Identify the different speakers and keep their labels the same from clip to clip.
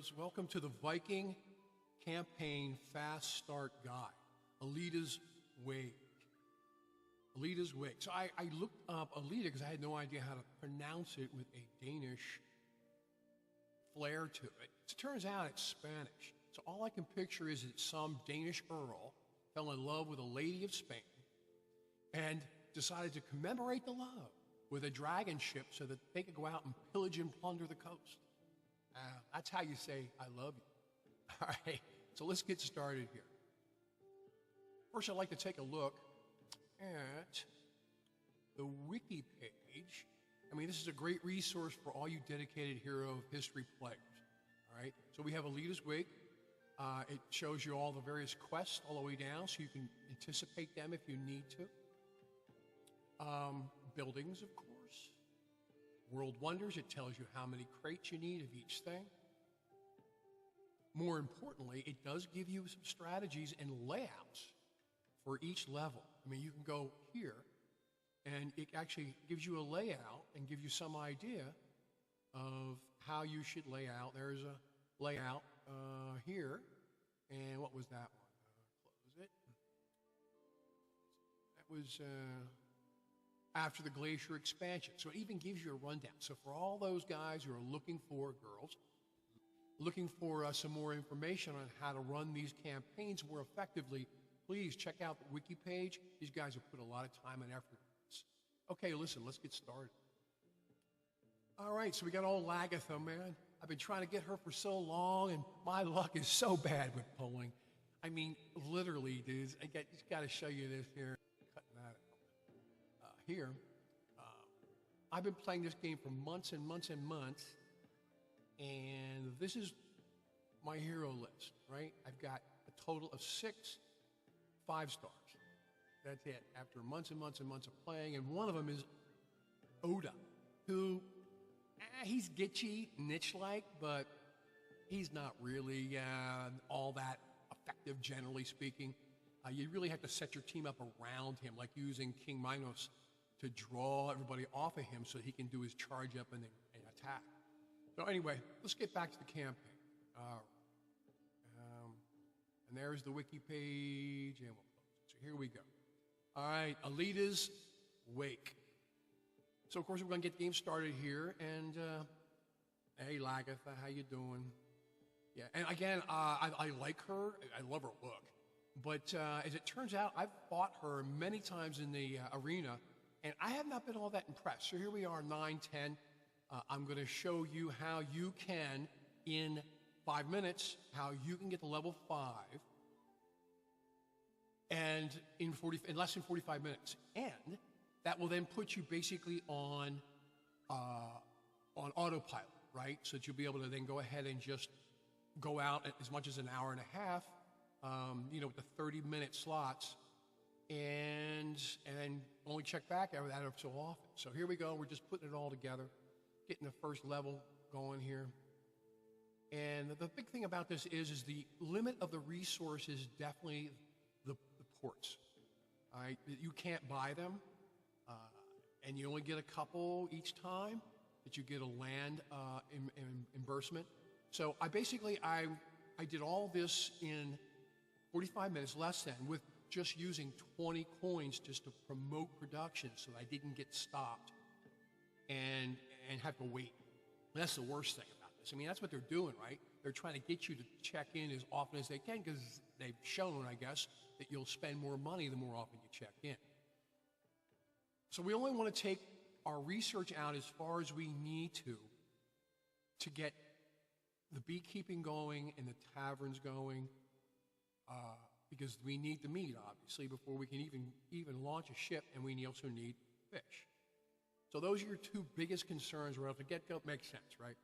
Speaker 1: heroes. Welcome to the Viking Campaign Fast Start Guide, Alita's Wake. Alita's Wake. So I looked up Alita because I had no idea how to pronounce it with a Danish flair to it. It turns out it's Spanish. So all I can picture is that some Danish earl fell in love with a lady of Spain and decided to commemorate the love with a dragon ship so that they could go out and pillage and plunder the coast. That's how you say, I love you. All right, so let's get started here. First, I'd like to take a look at the wiki page. I mean, this is a great resource for all you dedicated Hero of History players. All right, so we have Alita's Wake. It shows you all the various quests all the way down so you can anticipate them if you need to. Buildings, of course. World Wonders, it tells you how many crates you need of each thing. More importantly, it does give you some strategies and layouts for each level. I mean, you can go here, and it actually gives you a layout and gives you some idea of how you should lay out. There's a layout here, and what was that one? Close it. That was after the glacier expansion. So it even gives you a rundown. So for all those guys who are looking for, girls, looking for some more information on how to run these campaigns more effectively, please check out the wiki page. These guys have put a lot of time and effort into this. Okay, listen, let's get started. All right, so we got old Lagatha, man. I've been trying to get her for so long, and my luck is so bad with pulling. I mean, literally, dudes, I just got to show you this here. Cutting that out. Here, I've been playing this game for months and months and months, and this is my hero list, right? I've got a total of 6 5-stars. That's it, after months and months and months of playing, and one of them is Oda, who, he's gitchy, niche-like, but he's not really all that effective, generally speaking. You really have to set your team up around him, like using King Minos to draw everybody off of him so he can do his charge up and attack. So anyway, let's get back to the campaign. And there's the wiki page, and we'll close it. So here we go. All right, Alita's Wake. So of course we're going to get the game started here, and hey Lagatha, how you doing? Yeah, and again, I like her. I love her look. But as it turns out, I've fought her many times in the arena, and I have not been all that impressed. So here we are, 9-10. I'm going to show you how you can, in 5 minutes, how you can get to level 5 and in less than 45 minutes. And that will then put you basically on autopilot, right? So that you'll be able to then go ahead and just go out as much as an hour and a half, with the 30-minute slots, and only check back every so often. So here we go. We're just putting it all together, getting the first level going here. And the big thing about this is the limit of the resources, definitely the ports. All right, you can't buy them, and you only get a couple each time that you get a land reimbursement. So I did all this in 45 minutes, less than, with just using 20 coins just to promote production so I didn't get stopped and have to wait. That's the worst thing about this. I mean, that's what they're doing, right? They're trying to get you to check in as often as they can because they've shown, I guess, that you'll spend more money the more often you check in. So we only want to take our research out as far as we need to get the beekeeping going and the taverns going, because we need the meat, obviously, before we can even launch a ship, and we also need fish. So those are your 2 biggest concerns right off the get-go. Makes sense, right?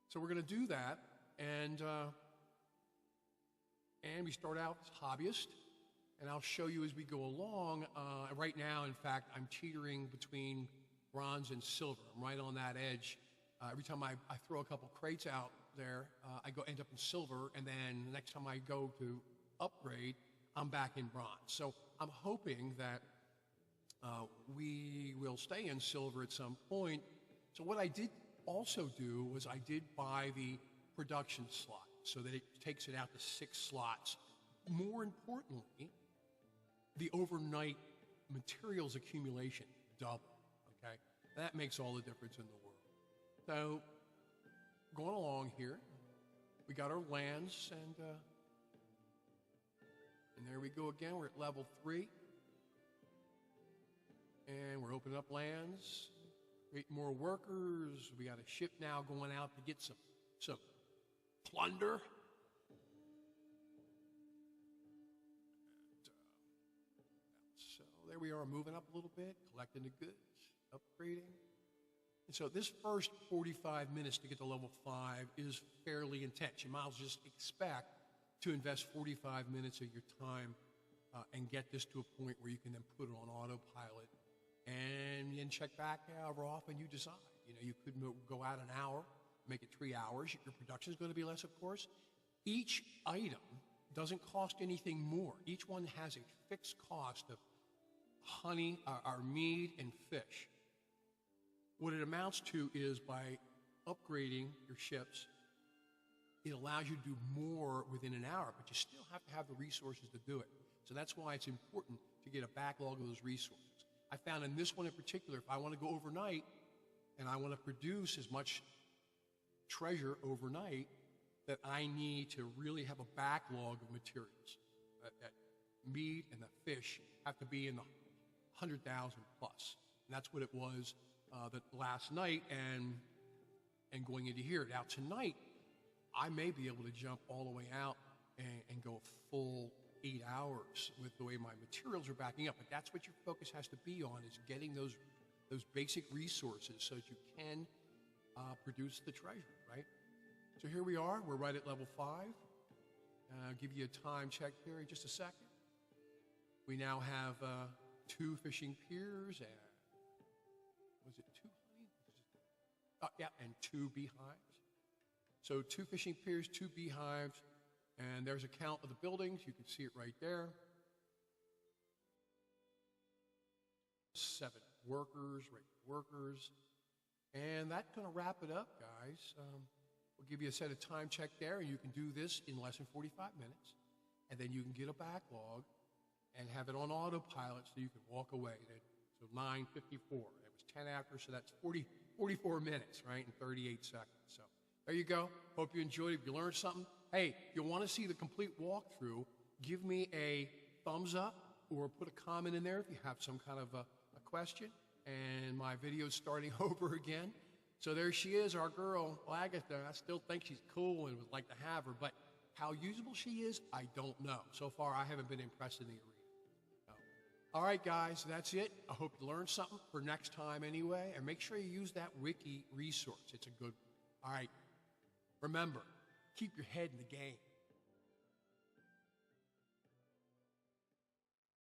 Speaker 1: So we're going to do that, and we start out as hobbyist, and I'll show you as we go along. Right now, in fact, I'm teetering between bronze and silver. I'm right on that edge. Every time I throw a couple crates out there, I end up in silver, and then the next time I go to upgrade, I'm back in bronze. So I'm hoping that we will stay in silver at some point. So what I did also do was I did buy the production slot so that it takes it out to 6 slots. More importantly, the overnight materials accumulation double, okay? That makes all the difference in the world. So, going along here, we got our lands, and there we go again. We're at level 3. And we're opening up lands, creating more workers. We got a ship now going out to get some plunder. So there we are, moving up a little bit, collecting the goods, upgrading. And so this first 45 minutes to get to level 5 is fairly intense. You might as well just expect to invest 45 minutes of your time and get this to a point where you can then put it on autopilot and then check back however often you decide. You know, you could go out an hour, make it 3 hours. Your production is going to be less, of course. Each item doesn't cost anything more. Each one has a fixed cost of honey, our mead, and fish. What it amounts to is by upgrading your ships, it allows you to do more within an hour, but you still have to have the resources to do it. So that's why it's important to get a backlog of those resources. I found in this one in particular, if I want to go overnight and I want to produce as much treasure overnight, that I need to really have a backlog of materials. That meat and the fish have to be in the 100,000 plus. And that's what it was that last night and going into here. Now tonight, I may be able to jump all the way out and go a full 8 hours with the way my materials are backing up. But that's what your focus has to be on, is getting those basic resources so that you can produce the treasure, right? So here we are. We're right at level 5. I'll give you a time check here in just a second. We now have 2 fishing piers and, was it 2 honey? Yeah, and 2 beehives. So 2 fishing piers, 2 beehives, and there's a count of the buildings. You can see it right there. 7 workers, and that's going to wrap it up, guys. We'll give you a set of time check there, and you can do this in less than 45 minutes, and then you can get a backlog and have it on autopilot so you can walk away. So 9:54. It was 10 after, so that's 44 minutes, right, and 38 seconds. So there you go. Hope you enjoyed it. If you learned something, hey, if you want to see the complete walkthrough, give me a thumbs up or put a comment in there if you have some kind of a question. And my video's starting over again. So there she is, our girl, Agatha. I still think she's cool and would like to have her, but how usable she is, I don't know. So far, I haven't been impressed in the arena. So, all right, guys, that's it. I hope you learned something for next time anyway, and make sure you use that wiki resource. It's a good one. All right, remember, keep your head in the game.